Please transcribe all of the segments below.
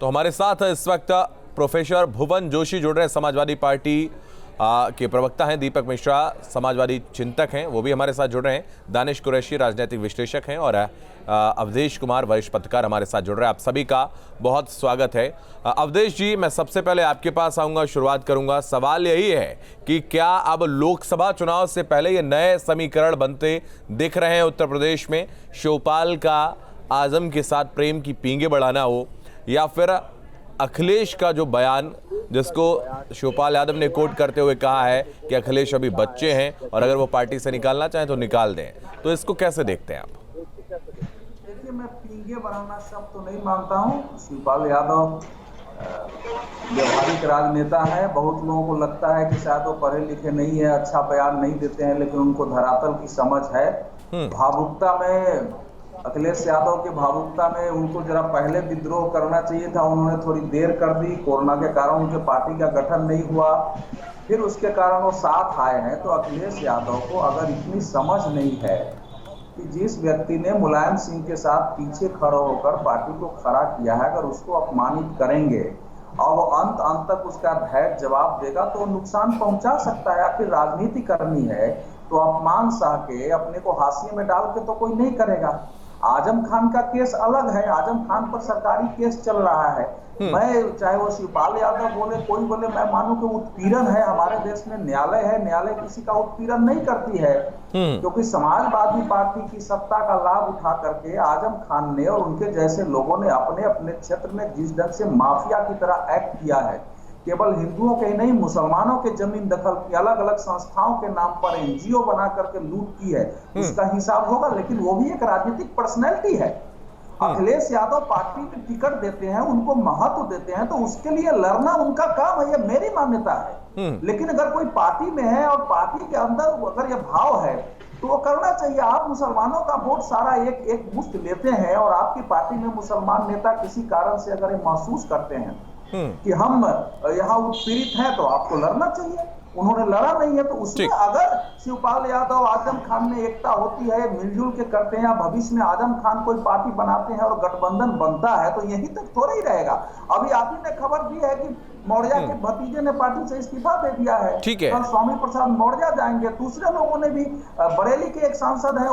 तो हमारे साथ इस वक्त प्रोफेसर भुवन जोशी जुड़ रहे हैं, समाजवादी पार्टी के प्रवक्ता हैं। दीपक मिश्रा समाजवादी चिंतक हैं, वो भी हमारे साथ जुड़ रहे हैं। दानिश कुरैशी राजनीतिक विश्लेषक हैं और अवधेश कुमार वरिष्ठ पत्रकार हमारे साथ जुड़ रहे हैं। आप सभी का बहुत स्वागत है। अवधेश जी, मैं सबसे पहले आपके पास आऊँगा, शुरुआत करूँगा। सवाल यही है कि क्या अब लोकसभा चुनाव से पहले ये नए समीकरण बनते दिख रहे हैं उत्तर प्रदेश में? शिवपाल का आजम के साथ प्रेम की पींगे बढ़ाना हो, या फिर अखिलेश का जो बयान, जिसको शिवपाल यादव ने कोट करते हुए कहा है कि अखिलेश अभी बच्चे हैं और अगर वो पार्टी से निकालना चाहें तो निकाल दें, तो इसको कैसे देखते हैं आप? देखिए, मैं पींगे बढ़ाना शब्द तो नहीं मानता हूँ। शिवपाल यादव व्यवहारिक राजनेता है। बहुत लोगों को लगता है कि शायद वो पढ़े लिखे नहीं है, अच्छा बयान नहीं देते हैं, लेकिन उनको धरातल की समझ है। भावुकता में, अखिलेश यादव के भावुकता में उनको जरा पहले विद्रोह करना चाहिए था, उन्होंने थोड़ी देर कर दी। कोरोना के कारण उनके पार्टी का गठन नहीं हुआ, फिर उसके कारण वो साथ आए हैं। तो अखिलेश यादव को अगर इतनी समझ नहीं है कि जिस व्यक्ति ने मुलायम सिंह के साथ पीछे खड़ा होकर पार्टी को खड़ा किया है, अगर उसको अपमानित करेंगे और वो अंत तक उसका धैर्य जवाब देगा तो नुकसान पहुंचा सकता है। आखिर राजनीति करनी है तो अपमान सह के अपने को हाशिए में डाल के तो कोई नहीं करेगा। आजम खान का केस अलग है, आजम खान पर सरकारी केस चल रहा है। मैं, चाहे वो शिवपाल यादव बोले, कोई बोले, मैं मानूं कि उत्पीड़न है। हमारे देश में न्यायालय है, न्यायालय किसी का उत्पीड़न नहीं करती है, क्योंकि समाजवादी पार्टी की सत्ता का लाभ उठा करके आजम खान ने और उनके जैसे लोगों ने अपने अपने क्षेत्र में जिस ढंग से माफिया की तरह एक्ट किया है, केवल हिंदुओं के ही नहीं, मुसलमानों के जमीन दखल की, अलग अलग संस्थाओं के नाम पर एनजीओ बना करके लूट की है, उसका हिसाब होगा। लेकिन वो भी एक राजनीतिक पर्सनैलिटी है। अखिलेश यादव पार्टी में टिकट देते हैं, उनको महत्व देते हैं, तो उसके लिए लड़ना उनका काम है, ये मेरी मान्यता है। लेकिन अगर कोई पार्टी में है और पार्टी के अंदर अगर ये भाव है तो वो करना चाहिए। आप मुसलमानों का वोट सारा एक मुश्त लेते हैं और आपकी पार्टी में मुसलमान नेता किसी कारण से अगर ये महसूस करते हैं कि हम यहाँ उत्पीड़ित हैं तो आपको लड़ना चाहिए। उन्होंने लड़ा नहीं है, तो उसमें अगर शिवपाल यादव आजम खान में एकता होती है, मिलजुल के करते हैं, भविष्य में आजम खान कोई पार्टी बनाते हैं और गठबंधन बनता है, तो यही तक थोड़ा ही रहेगा। अभी आप ही ने खबर दी है कि मौर्य के भतीजे ने पार्टी से इस्तीफा दे दिया है। कल स्वामी प्रसाद मौर्य जाएंगे। दूसरे लोगों ने भी, बरेली के एक सांसद है,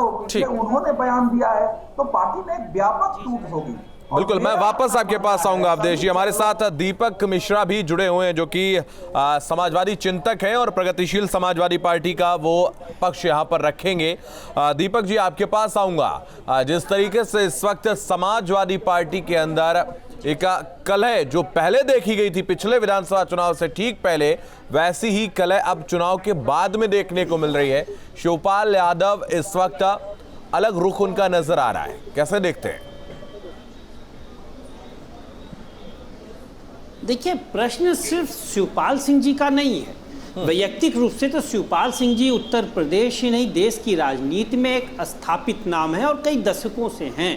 उन्होंने बयान दिया है, तो पार्टी में एक व्यापक टूट होगी। बिल्कुल, मैं वापस आपके पास आऊंगा अवधेश जी। हमारे साथ दीपक मिश्रा भी जुड़े हुए हैं, जो कि समाजवादी चिंतक हैं और प्रगतिशील समाजवादी पार्टी का वो पक्ष यहां पर रखेंगे। दीपक जी, आपके पास आऊंगा। जिस तरीके से इस वक्त समाजवादी पार्टी के अंदर एक कलह जो पहले देखी गई थी पिछले विधानसभा चुनाव से ठीक पहले, वैसी ही कलह अब चुनाव के बाद में देखने को मिल रही है। शिवपाल यादव इस वक्त अलग रुख उनका नजर आ रहा है, कैसे देखते हैं? देखिए, प्रश्न सिर्फ शिवपाल सिंह जी का नहीं है। वैयक्तिक रूप से तो शिवपाल सिंह जी उत्तर प्रदेश ही नहीं, देश की राजनीति में एक स्थापित नाम है और कई दशकों से हैं।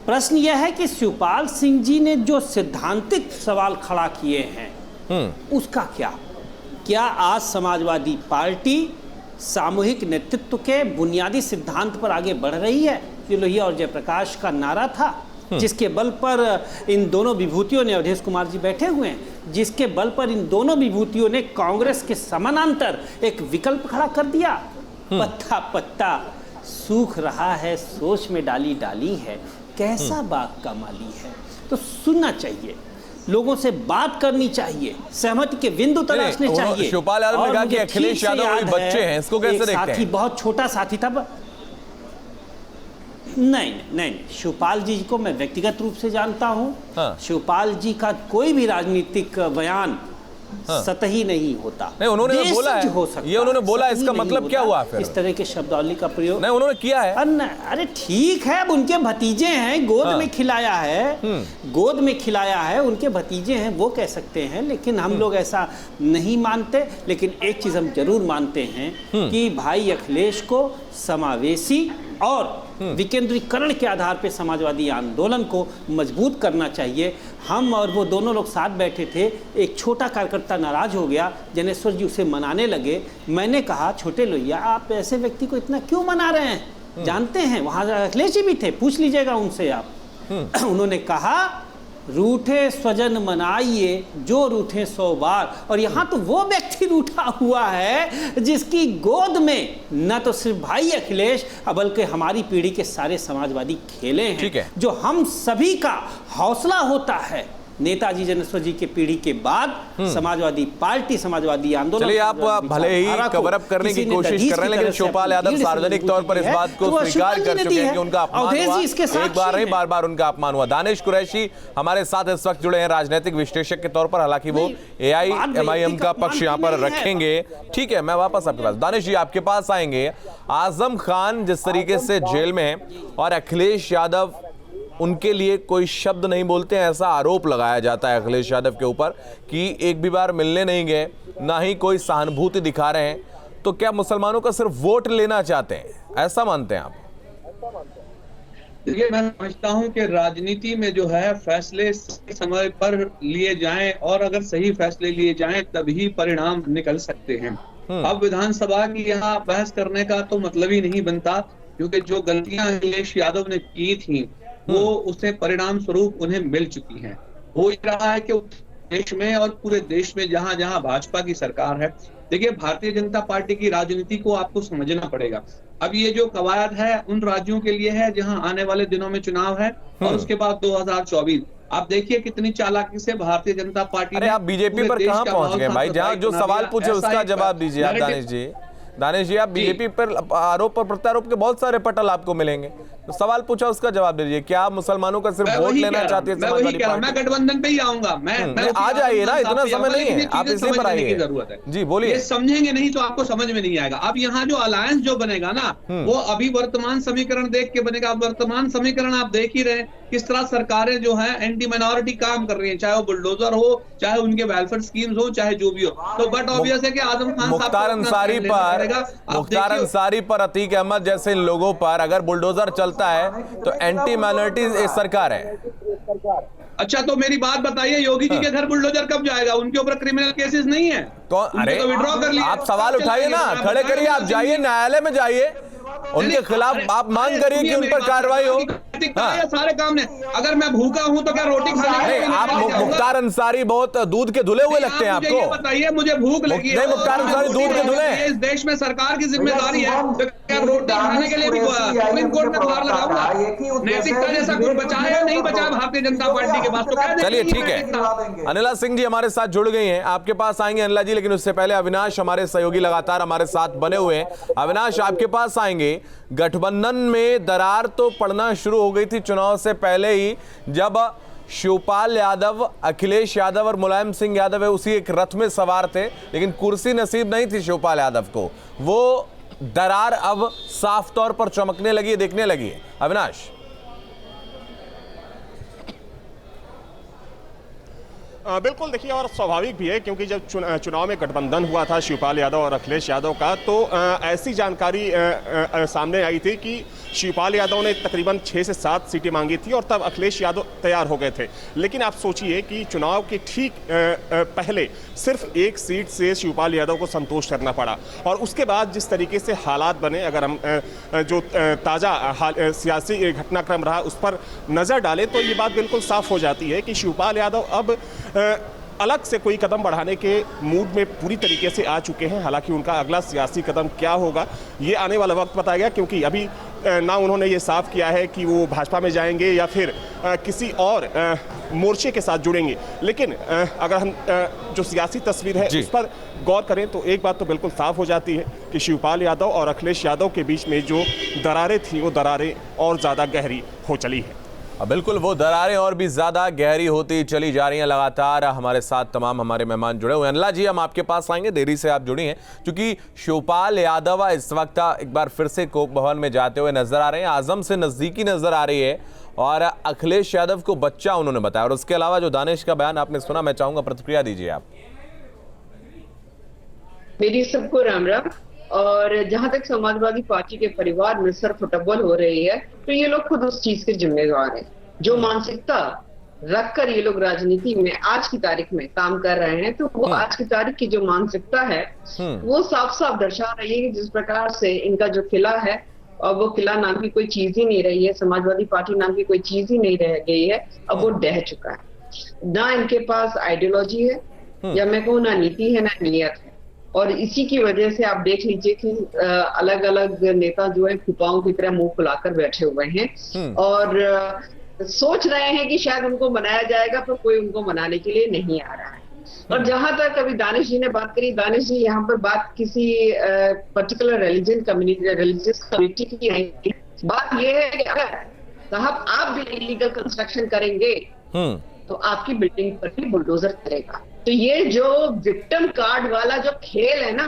प्रश्न यह है कि शिवपाल सिंह जी ने जो सैद्धांतिक सवाल खड़ा किए हैं, उसका क्या आज समाजवादी पार्टी सामूहिक नेतृत्व के बुनियादी सिद्धांत पर आगे बढ़ रही है? जो लोहिया और जयप्रकाश का नारा था, जिसके बल पर इन दोनों विभूतियों ने, अवधेश कुमार जी बैठे हुए हैं, जिसके बल पर इन दोनों विभूतियों ने कांग्रेस के समानांतर एक विकल्प खड़ा कर दिया। पत्ता पत्ता सूख रहा है, सोच में डाली डाली है, कैसा बाग का माली है। तो सुनना चाहिए, लोगों से बात करनी चाहिए, सहमति के बिंदु तलाशने चाहिए। शिवपाल यादव ने कहा कि अखिलेश यादव बच्चे हैं, इसको कैसे देखते हैं? साथी, बहुत छोटा साथी था। नहीं, शिवपाल जी को मैं व्यक्तिगत रूप से जानता हूं। शिवपाल जी का कोई भी राजनीतिक बयान सतही नहीं होता। नहीं, उन्होंने बोला है, ये उन्होंने बोला, इसका मतलब क्या हुआ फिर? इस तरह के शब्दावली का प्रयोग नहीं, उन्होंने किया है। अरे ठीक है, अब उनके भतीजे हैं, गोद में खिलाया है, उनके भतीजे हैं, वो कह सकते हैं, लेकिन हम लोग ऐसा नहीं मानते। लेकिन एक चीज हम जरूर मानते हैं कि भाई अखिलेश को समावेशी और विकेंद्रीकरण के आधार पर समाजवादी आंदोलन को मजबूत करना चाहिए। हम और वो दोनों लोग साथ बैठे थे, एक छोटा कार्यकर्ता नाराज हो गया, जनेश्वर जी उसे मनाने लगे। मैंने कहा, छोटे लोहिया, आप ऐसे व्यक्ति को इतना क्यों मना रहे हैं? जानते हैं, वहां अखिलेश जी भी थे, पूछ लीजिएगा उनसे आप। उन्होंने कहा रूठे स्वजन मनाइए जो रूठे 100 बार। और यहाँ तो वो व्यक्ति रूठा हुआ है जिसकी गोद में न तो सिर्फ भाई अखिलेश बल्कि हमारी पीढ़ी के सारे समाजवादी खेले हैं, जो हम सभी का हौसला होता है। नेताजी जनेश्वर जी के पीढ़ी के बाद समाजवादी पार्टी, समाजवादी आंदोलन। चलिए, आप भले ही कवर अप करने की कोशिश कर रहे हैं, लेकिन शिवपाल यादव सार्वजनिक तौर पर इस बात को स्वीकार कर चुके हैं कि उनका अपमान हुआ, एक बार नहीं बार बार उनका अपमान हुआ। दानिश कुरैशी हमारे साथ इस वक्त जुड़े हैं राजनीतिक विश्लेषक के तौर पर, हालांकि वो AIMIM का पक्ष यहाँ पर रखेंगे। ठीक है, मैं वापस आपके पास, दानिश जी आपके पास आएंगे। आजम खान जिस तरीके से जेल में है और अखिलेश यादव उनके लिए कोई शब्द नहीं बोलते हैं, ऐसा आरोप लगाया जाता है अखिलेश यादव के ऊपर कि एक भी बार मिलने नहीं गए, ना ही कोई सहानुभूति दिखा रहे हैं। तो क्या मुसलमानों का सिर्फ वोट लेना चाहते हैं, ऐसा मानते हैं आप? देखिए, मैं समझता हूं कि राजनीति में जो है फैसले समय पर लिए जाएं, और अगर सही फैसले लिए जाएं तभी परिणाम निकल सकते हैं। अब विधानसभा की यहाँ बहस करने का तो मतलब ही नहीं बनता, क्योंकि जो गलतियां अखिलेश यादव ने की थी वो उसे परिणाम स्वरूप उन्हें मिल चुकी हैं। हो रहा है कि देश में और पूरे देश में जहां जहां भाजपा की सरकार है, देखिए भारतीय जनता पार्टी की राजनीति को आपको समझना पड़ेगा। अब ये जो कवायद है उन राज्यों के लिए है जहां आने वाले दिनों में चुनाव है, और उसके बाद 2024। आप देखिए कितनी चालाकी से भारतीय जनता पार्टी। अरे आप बीजेपी पर कहां पहुंच गए भाई? जहां जो सवाल पूछे उसका जवाब दीजिए आप दानिश जी। दानिश जी, आप बीजेपी पर आरोप और प्रत्यारोप के बहुत सारे पटल आपको मिलेंगे, तो सवाल पूछा उसका जवाब दीजिए। क्या मुसलमानों का सिर्फ वोट लेना चाहती है समाजवादी पार्टी? मैं गठबंधन पे ही आऊंगा। मैं आ जाइए ना, इतना समय नहीं है, आप इसी पर आइए। जरूरत है जी बोलिए। समझेंगे नहीं तो आपको समझ में नहीं आएगा। अब यहाँ जो अलायंस जो बनेगा ना, वो अभी वर्तमान समीकरण देख के बनेगा। वर्तमान समीकरण आप देख ही रहे किस तरह सरकारें जो है एंटी माइनॉरिटी काम कर रही है, चाहे वो बुलडोजर हो, चाहे उनके वेलफेयर स्कीम्स हो, चाहे जो भी हो। तो बट ऑब्वियस है कि आजम खान मुख्तार अंसारी पर अतीक अहमद जैसे लोगों पर अगर बुलडोजर चलता है तो एंटी माइनॉरिटी सरकार है। अच्छा, तो मेरी बात बताइए, योगी जी के घर बुलडोजर कब जाएगा? उनके ऊपर क्रिमिनल केसेस नहीं है? अरे तो विड्रॉ कर लिया। आप सवाल उठाइए ना, खड़े करिए, आप जाइए न्यायालय में जाइए, उनके खिलाफ आप मांग करिए कि उन पर कार्रवाई हो। सारे काम ने, अगर मैं भूखा हूं तो क्या रोटी खाने? आप मुख्तार अंसारी बहुत दूध के धुले हुए लगते हैं आपको। बताइए, मुझे भूख लगी है। मुख्तार अंसारी दूध के धुले। इस देश में सरकार की जिम्मेदारी है, तो क्या रोटी खाने के लिए भी सुप्रीम कोर्ट में बाहर लगाऊंगा? नैतिकता जैसा कुछ बचा है या नहीं बचा भारतीय जनता पार्टी के पास? तो चलिए ठीक है, अनिला सिंह जी हमारे साथ जुड़ गई हैं, आपके पास आएंगे अनिला जी, लेकिन उससे पहले अविनाश हमारे सहयोगी लगातार हमारे साथ बने हुए हैं। अविनाश, आपके पास आएंगे। गठबंधन में दरार तो पड़ना शुरू हो गई थी चुनाव से पहले ही, जब शिवपाल यादव, अखिलेश यादव और मुलायम सिंह यादव है उसी एक रथ में सवार थे, लेकिन कुर्सी नसीब नहीं थी शिवपाल यादव को। वो दरार अब साफ तौर पर चमकने लगी है, दिखने लगी है। अविनाश, बिल्कुल, देखिए, और स्वाभाविक भी है क्योंकि जब चुनाव में गठबंधन हुआ था शिवपाल यादव और अखिलेश यादव का, तो ऐसी जानकारी सामने आई थी कि शिवपाल यादव ने तकरीबन 6 से 7 सीटें मांगी थी और तब अखिलेश यादव तैयार हो गए थे। लेकिन आप सोचिए कि चुनाव के ठीक पहले सिर्फ 1 सीट से शिवपाल यादव को संतोष करना पड़ा, और उसके बाद जिस तरीके से हालात बने, अगर हम जो ताज़ा सियासी घटनाक्रम रहा उस पर नज़र डालें तो ये बात बिल्कुल साफ हो जाती है कि शिवपाल यादव अब अलग से कोई कदम बढ़ाने के मूड में पूरी तरीके से आ चुके हैं। हालांकि उनका अगला सियासी कदम क्या होगा ये आने वाला वक्त बताएगा, क्योंकि अभी ना उन्होंने ये साफ किया है कि वो भाजपा में जाएंगे या फिर किसी और मोर्चे के साथ जुड़ेंगे। लेकिन अगर हम जो सियासी तस्वीर है उस पर गौर करें तो एक बात तो बिल्कुल साफ हो जाती है कि शिवपाल यादव और अखिलेश यादव के बीच में जो दरारें थी वो दरारें और ज़्यादा गहरी हो चली है। बिल्कुल, वो दरारें और भी ज्यादा गहरी होती चली जा रही हैं। लगातार हमारे साथ तमाम हमारे मेहमान जुड़े हुए हैं। अनिला जी, हम आपके पास आएंगे, देरी से आप जुड़ी हैं क्योंकि शिवपाल यादव इस वक्त एक बार फिर से कोक भवन में जाते हुए नजर आ रहे हैं, आजम से नजदीकी नजर आ रही है, और अखिलेश यादव को बच्चा उन्होंने बताया। और उसके अलावा जो दानिश का बयान आपने सुना, मैं चाहूंगा प्रतिक्रिया दीजिए आप। मेरी सबको राम राम। और जहां तक समाजवादी पार्टी के परिवार में सर फुटबॉल हो रही है, तो ये लोग खुद उस चीज के जिम्मेदार हैं। जो मानसिकता रखकर ये लोग राजनीति में आज की तारीख में काम कर रहे हैं, तो वो आज की तारीख की जो मानसिकता है वो साफ साफ दर्शा रही है कि जिस प्रकार से इनका जो किला है, और वो किला नाम की कोई चीज ही नहीं रही है, समाजवादी पार्टी नाम की कोई चीज ही नहीं रह गई है, अब वो ढह चुका है। ना इनके पास आइडियोलॉजी है, या मैं कहूँ ना नीति है ना नीयत है। और इसी की वजह से आप देख लीजिए कि अलग अलग नेता जो है फुफाओं की तरह मुंह फुलाकर बैठे हुए हैं और सोच रहे हैं कि शायद उनको मनाया जाएगा, पर कोई उनको मनाने के लिए नहीं आ रहा है। और जहां तक अभी दानिश जी ने बात करी, दानिश जी यहाँ पर बात किसी पर्टिकुलर रिलीजियस कम्युनिटी की नहीं, बात यह है कि अगर साहब आप भी इलीगल कंस्ट्रक्शन करेंगे तो आपकी बिल्डिंग पर भी बुलडोजर करेगा। तो ये जो विक्टिम कार्ड वाला जो खेल है ना,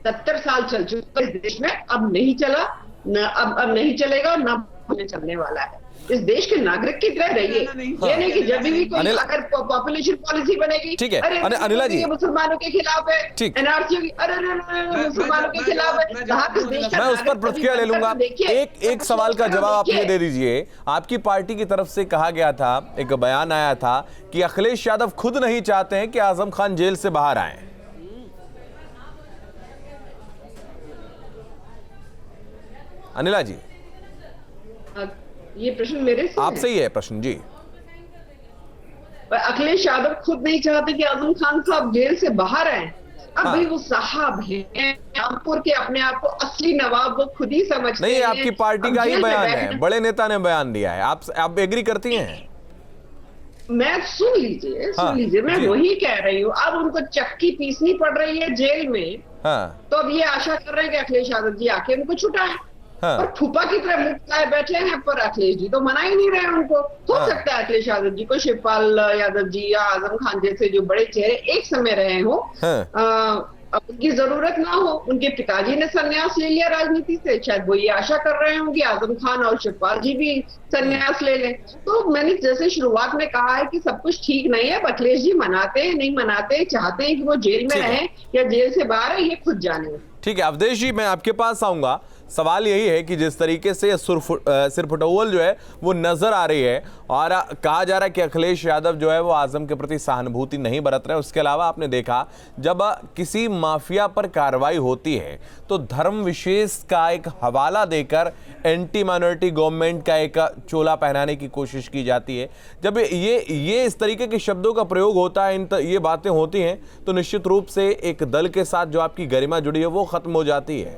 70 साल चल चुका इस देश में, अब नहीं चला, अब नहीं चलेगा और ना चलने वाला है। इस देश के नागरिक की तरह रहिए, ये नहीं कि जब भी कोई अगर पॉपुलेशन पॉलिसी बनेगी, ठीक है, अरे अनिला जी मुसलमानों के खिलाफ है, एनआरसी होगी, अरे मुसलमानों के खिलाफ है। मैं उस पर प्रतिक्रिया ले लूंगा। एक सवाल का जवाब आप ये दे दीजिए। आपकी पार्टी की तरफ से कहा गया था, एक बयान आया था कि अखिलेश यादव खुद नहीं चाहते हैं कि आजम खान जेल से बाहर आए। अनिला जी, ये प्रश्न मेरे से आपसे ही है प्रश्न जी। अखिलेश यादव खुद नहीं चाहते कि आजम खान साहब जेल से बाहर आए। अब भाई वो साहब हैं रामपुर के, अपने आप को असली नवाब वो खुद ही समझते हैं। नहीं, आपकी पार्टी का ही बयान है, बड़े नेता ने बयान दिया है। आप एग्री करती हैं? मैं सुन लीजिए, मैं वही कह रही हूँ। अब उनको चक्की पीसनी पड़ रही है जेल में, तो अब ये आशा कर रहे हैं कि अखिलेश यादव जी आके उनको छुटाएं। और फूफा की तरह मुंह फुलाए बैठे हैं, पर अखिलेश जी तो मना ही नहीं रहे उनको। हो सकता है अखिलेश यादव जी को शिवपाल यादव जी या आजम खान जैसे जो बड़े चेहरे एक समय रहे हो, अब उनकी जरूरत ना हो। उनके पिताजी ने संन्यास ले लिया राजनीति से, शायद वो ये आशा कर रहे होंगे आजम खान और शिवपाल जी भी संन्यास ले लें। तो मैंने जैसे शुरुआत में कहा है कि सब कुछ ठीक नहीं है। अखिलेश जी मनाते हैं नहीं मनाते, चाहते हैं कि वो जेल में रहें या जेल से बाहर है, ये खुद जाने। ठीक है अवधेश जी, मैं आपके पास आऊंगा। सवाल यही है कि जिस तरीके से सिरफुटौल जो है वो नजर आ रही है और कहा जा रहा है कि अखिलेश यादव जो है वो आजम के प्रति सहानुभूति नहीं बरत रहे। उसके अलावा आपने देखा जब किसी माफिया पर कार्रवाई होती है तो धर्म विशेष का एक हवाला देकर एंटी माइनॉरिटी गवर्नमेंट का एक चोला पहनाने की कोशिश की जाती है। जब ये इस तरीके के शब्दों का प्रयोग होता है, ये बातें होती हैं, तो निश्चित रूप से एक दल के साथ जो आपकी गरिमा जुड़ी है वो खत्म हो जाती है।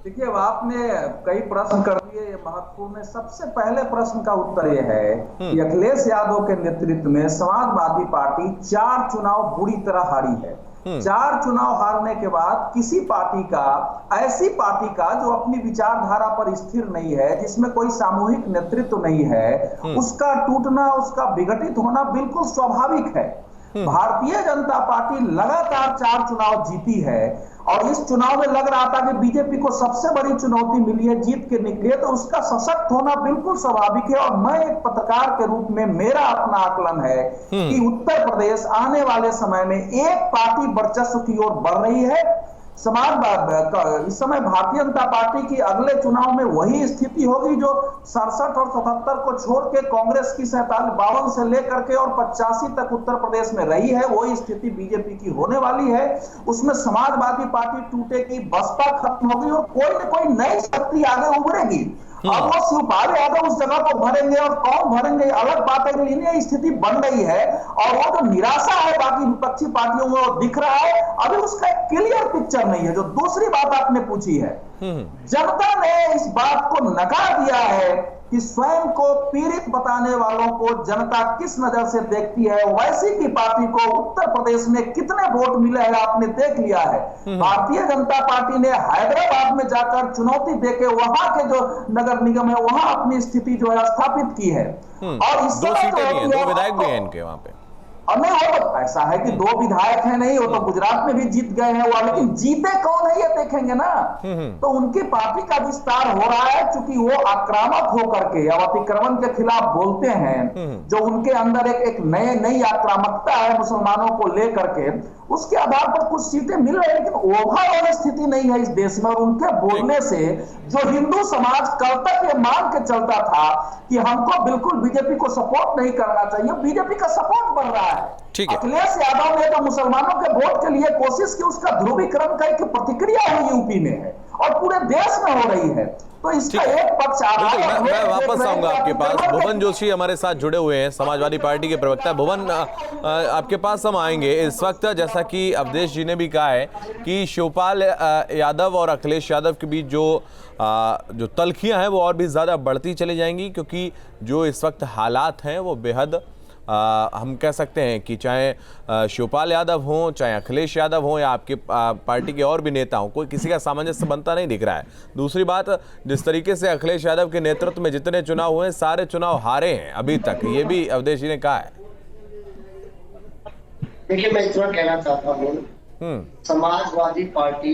देखिए, अब आपने कई प्रश्न कर दिए, ये महत्वपूर्ण है। सबसे पहले प्रश्न का उत्तर यह है कि अखिलेश यादव के नेतृत्व में समाजवादी पार्टी 4 चुनाव बुरी तरह हारी है। 4 चुनाव हारने के बाद किसी पार्टी का, ऐसी पार्टी का जो अपनी विचारधारा पर स्थिर नहीं है, जिसमें कोई सामूहिक नेतृत्व नहीं है, उसका टूटना, उसका विघटित होना बिल्कुल स्वाभाविक है। भारतीय जनता पार्टी लगातार 4 चुनाव जीती है और इस चुनाव में लग रहा था कि बीजेपी को सबसे बड़ी चुनौती मिली है, जीत के निकली है, तो उसका सशक्त होना बिल्कुल स्वाभाविक है। और मैं एक पत्रकार के रूप में मेरा अपना आकलन है कि उत्तर प्रदेश आने वाले समय में एक पार्टी वर्चस्व की ओर बढ़ रही है। समाजवाद इस समय भारतीय जनता पार्टी की अगले चुनाव में वही स्थिति होगी जो 67 और 77 को छोड़ के कांग्रेस की 52 से लेकर के और 85 तक उत्तर प्रदेश में रही है, वही स्थिति बीजेपी की होने वाली है। उसमें समाजवादी पार्टी टूटेगी, बसपा खत्म होगी और कोई न कोई नई शक्ति आगे उभरेगी। अब वो शिवपाल यादव उस जगह को भरेंगे और कौन भरेंगे अलग बात है, लेकिन ये स्थिति बन रही है और वो जो निराशा है बाकी विपक्षी पार्टियों में वो दिख रहा है। अभी उसका एक क्लियर पिक्चर नहीं है। जो दूसरी बात आपने पूछी है, जनता ने इस बात को नकार दिया है कि स्वयं को पीड़ित बताने वालों को जनता किस नजर से देखती है। वैसी की पार्टी को उत्तर प्रदेश में कितने वोट मिले हैं आपने देख लिया है। भारतीय जनता पार्टी ने हैदराबाद में जाकर चुनौती देके वहां के जो नगर निगम है वहां अपनी स्थिति जो है स्थापित की है। और इस 2 सीटें भी हैं, 2 विधायक भी हैं इनके वहां पे। और नहीं, वो ऐसा है कि 2 विधायक हैं, नहीं, वो तो गुजरात में भी जीत गए हैं वो, लेकिन जीते कौन है ये देखेंगे ना। तो उनकी पार्टी का विस्तार हो रहा है, क्योंकि वो आक्रामक होकर के या अतिक्रमण के खिलाफ बोलते हैं, जो उनके अंदर एक नई आक्रामकता है मुसलमानों को लेकर के, उसके आधार पर कुछ सीटें मिल रही है। लेकिन ओवरऑल स्थिति नहीं है इस देश में। और उनके बोलने से जो हिंदू समाज कल तक ये मान के चलता था कि हमको बिल्कुल बीजेपी को सपोर्ट नहीं करना चाहिए, बीजेपी का सपोर्ट बढ़ रहा है। अखिलेश यादव ने तो मुसलमानों के वोट के लिए कोशिश की, उसका ध्रुवीकरण का एक प्रतिक्रिया हुई यूपी में है और पूरे देश में हो रही है। तो इसका एक पक्ष आ रहा बिल्कुल, है। मैं वापस आऊंगा आपके पास। भुवन जोशी हमारे साथ जुड़े हुए हैं, समाजवादी पार्टी के प्रवक्ता। भुवन, आपके पास हम आएंगे। इस वक्त जैसा कि अवधेश जी ने भी कहा है कि शिवपाल यादव और अखिलेश यादव के बीच जो तल्खियां हैं वो और भी ज़्यादा बढ़ती चली जाएंगी, क्योंकि जो इस वक्त हालात हैं वो बेहद हम कह सकते हैं कि चाहे शिवपाल यादव हों, चाहे अखिलेश यादव हों, या आपके पार्टी के और भी नेता हों, कोई किसी का सामंजस्य बनता नहीं दिख रहा है। दूसरी बात, जिस तरीके से अखिलेश यादव के नेतृत्व में जितने चुनाव हुए सारे चुनाव हारे हैं अभी तक, ये भी अवधेश जी ने कहा है। देखिए, मैं इतना कहना चाहता हूँ, समाजवादी पार्टी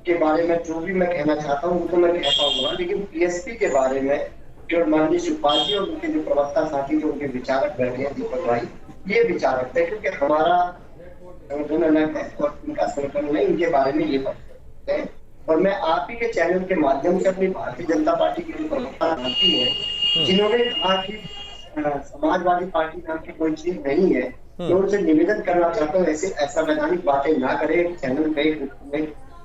के बारे में जो भी मैं कहना चाहता हूँ वो तो मैं कहता हूँ, लेकिन पीएसपी के बारे में जो माननीय शिवपाल जी और उनके जो प्रवक्ता साथी जो उनके विचारक बैठे हैं, दीपक भाई, ये विचारक है, क्योंकि हमारा संगठन अलग है और उनका संगठन नहीं, इनके बारे में ये बात है। और मैं आप ही के चैनल के माध्यम से अपनी भारतीय जनता पार्टी के जो प्रवक्ता साथी है, जिन्होंने कहा कि समाजवादी पार्टी नाम की कोई चीज नहीं है, तो उनसे निवेदन करना चाहता हूँ ऐसे असंवैधानिक बातें ना करें। चैनल पे,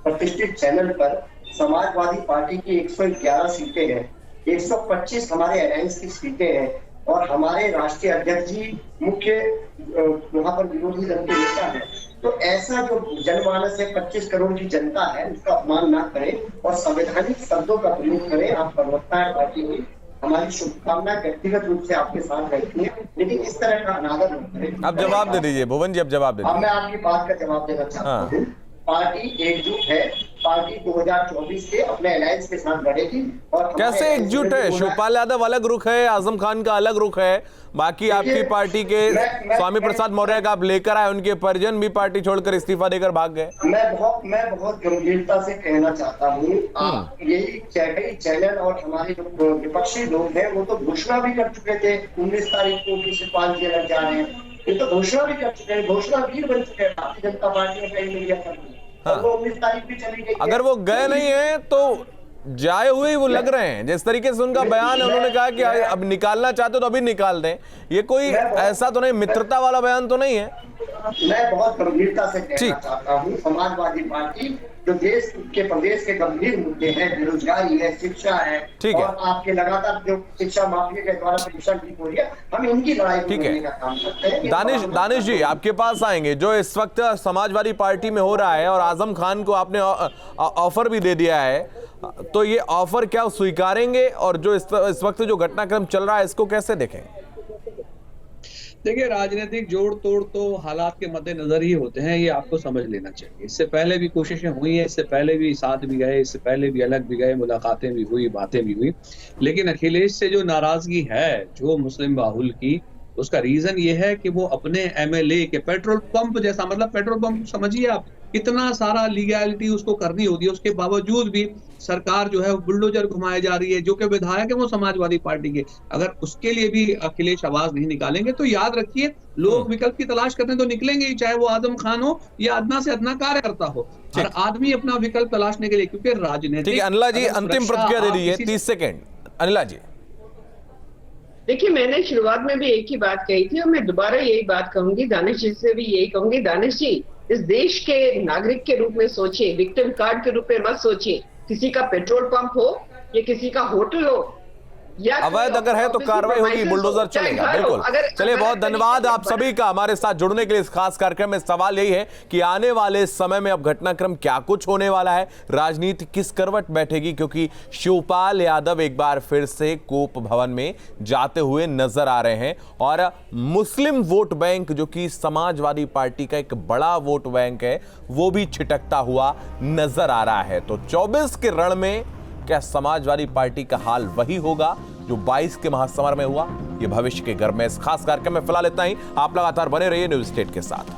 प्रतिष्ठित चैनल पर समाजवादी पार्टी की 111 सीटें हैं, 125 हमारे अलायंस की सीटें हैं, और हमारे राष्ट्रीय अध्यक्ष जी मुख्य वहां पर विरोधी दल के नेता है। तो ऐसा जो जनमानस है, 25 करोड़ की जनता है, उसका अपमान ना करें और संवैधानिक शब्दों का प्रयोग करें। आप प्रवक्ता है पार्टी की, हमारी शुभकामनाएं व्यक्तिगत रूप से आपके साथ रहती है, लेकिन इस तरह का अनादर न करें। अब जवाब दे दीजिए भुवन जी, अब जवाब दे दीजिए। अब मैं आपकी बात का जवाब देना चाहता हूँ। पार्टी एकजुट है, पार्टी 2024 से अपने अलायंस के साथ बढ़ेगी। और कैसे एकजुट है? शिवपाल यादव अलग रुख है, आजम खान का अलग रुख है, बाकी आपकी पार्टी के स्वामी प्रसाद मौर्य का आप लेकर आए, उनके परिजन भी पार्टी छोड़कर इस्तीफा देकर भाग गए। मैं बहुत गंभीरता से कहना चाहता हूँ, यही चैनल और हमारे जो विपक्षी लोग हैं वो तो घोषणा भी कर चुके थे 19 तारीख को कि शिवपाल जी अलग जा रहे हैं। ये तो घोषणा भी कर चुके हैं, घोषणा वीर बन चुके हैं भारतीय जनता पार्टी में, कई मीडिया कर्मी। वो 19 तारीख भी चली गई। अगर वो गए नहीं है तो जाए हुए वो लग रहे हैं। जिस तरीके से उनका बयान है, उन्होंने कहा कि अब निकालना चाहते तो अभी निकाल दें। ये कोई ऐसा तो नहीं, मित्रता वाला बयान तो नहीं है। मैं बहुत गंभीरता से कहना चाहता हूँ, समाजवादी पार्टी जो देश के प्रदेश के गंभीर मुद्दे हैं, बेरोजगारी है, शिक्षा है, और आपके लगातार जो शिक्षा माफिया के द्वारा परीक्षा लीक हो रही है, हम इनकी लड़ाई लड़ने का काम करते हैं। दानिश जी, आपके पास आएंगे। जो इस वक्त समाजवादी पार्टी में हो रहा है, और आजम खान को आपने ऑफर भी दे दिया है, तो ये ऑफर क्या स्वीकारेंगे? और जो इस वक्त जो घटनाक्रम चल रहा है, इसको कैसे देखें? देखिए, राजनीतिक जोड़ तोड़ तो हालात के मद्देनजर ही होते हैं, ये आपको समझ लेना चाहिए। इससे पहले भी कोशिशें हुई हैं, इससे पहले भी साथ भी गए, इससे पहले भी अलग भी गए, मुलाकातें भी हुई, बातें भी हुई, लेकिन अखिलेश से जो नाराजगी है, जो मुस्लिम बाहुल की, उसका रीजन ये है कि वो अपने एमएलए के पेट्रोल पंप जैसा, मतलब पेट्रोल पंप समझिए आप, इतना सारा लीगैलिटी उसको करनी होती है, उसके बावजूद भी सरकार जो है वो बुलडोजर घुमाई जा रही है। जो कि विधायक है वो समाजवादी पार्टी के, अगर उसके लिए भी अखिलेश आवाज नहीं निकालेंगे तो याद रखिए, लोग विकल्प की तलाश करते हैं तो निकलेंगे ही, चाहे वो आजम खान हो या अदना से अदना कार्यकर्ता हो। हर आदमी अपना विकल्प तलाशने के लिए, क्योंकि राजनीतिक। अनिला जी, अंतिम प्रतिक्रिया दे दीजिए, 30 सेकेंड। अनिला जी, देखिए, मैंने शुरुआत में भी एक ही बात कही थी और मैं दोबारा यही बात कहूंगी, दानिश जी से भी यही कहूंगी। दानिश जी, इस देश के नागरिक के रूप में सोचिए, विक्टिम कार्ड के रूप में मत सोचिए। किसी का पेट्रोल पंप हो या किसी का होटल हो या अवैध अगर है तो कार्रवाई होगी, बुलडोजर चलेगा। बिल्कुल। चलिए, बहुत धन्यवाद आप सभी का हमारे साथ जुड़ने के लिए इस खास कार्यक्रम में। सवाल यही है कि आने वाले समय में अब घटनाक्रम क्या कुछ होने वाला है, राजनीति किस करवट बैठेगी, क्योंकि शिवपाल यादव एक बार फिर से कोप भवन में जाते हुए नजर आ रहे हैं, और मुस्लिम वोट बैंक जो कि समाजवादी पार्टी का एक बड़ा वोट बैंक है, वो भी छिटकता हुआ नजर आ रहा है। तो 24 के रण में क्या समाजवादी पार्टी का हाल वही होगा जो 22 के महासमर में हुआ? ये भविष्य के घर में इस खास कार्यक्रम में फिलहाल इतना ही। आप लगातार बने रहिए न्यूज़ स्टेट के साथ।